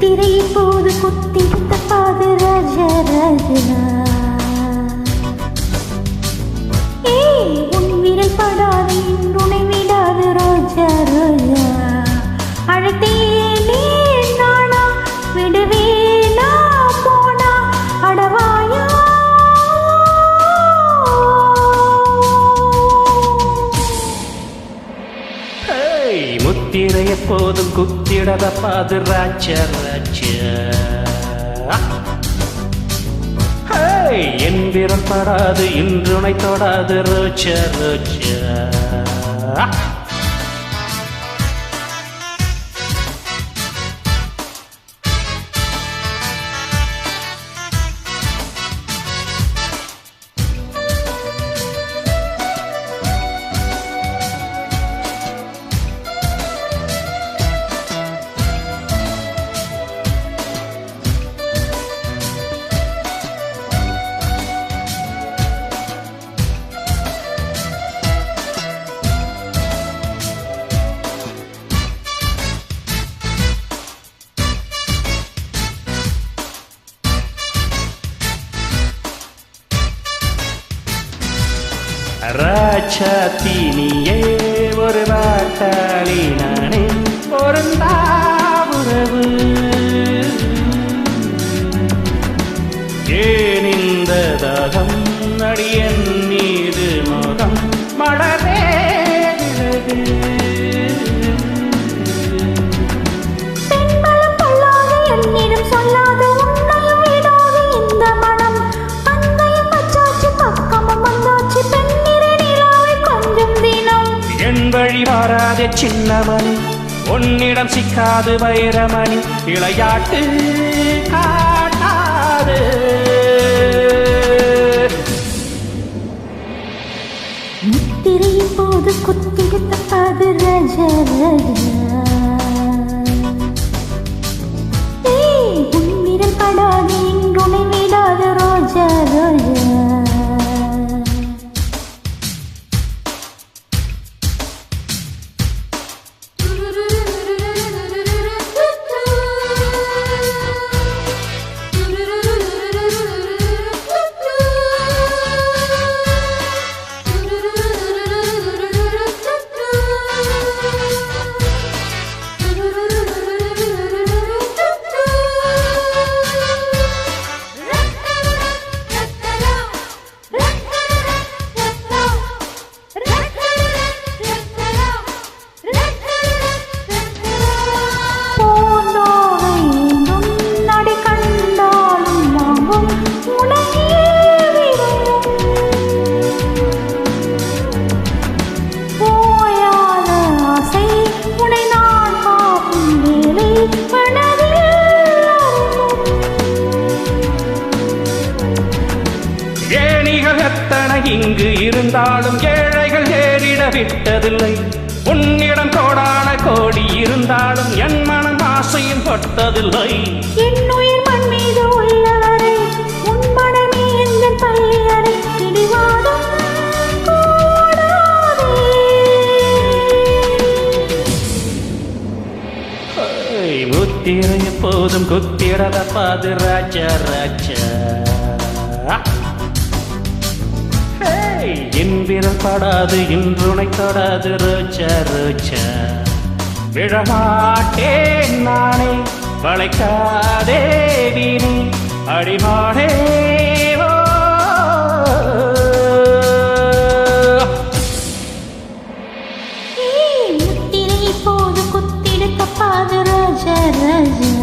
முத்திரை போது குத்திடுத்த பாது ராஜா ராஜா. உன் விரல் படாது உன்னை விடாது ரோஜா ரோஜா. அழைத்தேனே நானா விடுவேனா போனா அடவாயா. முத்திரை எப்போதும் குத்திடத பாது ராஜா ராஜா. என் விரல் படாது இன்றுனை தொடாது ரோஜா ரோஜா. ராஜாத்தி நீயே ஒரு வாட்டாளி நானே பொருந்தா உறவு. ஏன் இந்த தாகம் அடியன் மீது மோகம் மலரேகிறது. என்னிடம் சொல்லாத உன்னையும் விடாது இந்த மனம். அங்கையும் பச்சாச்சு பக்கமும் வந்தாச்சு பெண்ணிற நிலாவை கொஞ்சம் தினம். என் வழி மாறாதே சின்னமணி உன்னிடம் சிக்காது வைரமணி. விளையாட்டு காட்டாது முத்திரை போது குத்திடுத்த பாது ராஜா ராஜா. உன் விரல் படாது இன்றுனை விடாது ரோஜா ரோஜா. இங்கு இருந்தாலும் ஏழைகள் ஏறிட விட்டதில்லை. உன்னிடம் கோடான கோடி இருந்தாலும் என் மனம் ஆசையும் பட்டதில்லை. என் உயிர் மண் மீது உள்ளவரை உன் மனமே எந்த பள்ளியறை பிடிவாதம் கூடாதே. முத்திரை எப்போதும் குத்திடத பாது ராஜா ராஜா. என் விரல் படாது இன்றுனை தொடாது ரோஜா ரோஜா. விழமாட்டேன் நானே வளைக்காதே வீணே அடிமாடே. முத்திரை போது குத்திடுத்த பாது ராஜா ராஜா.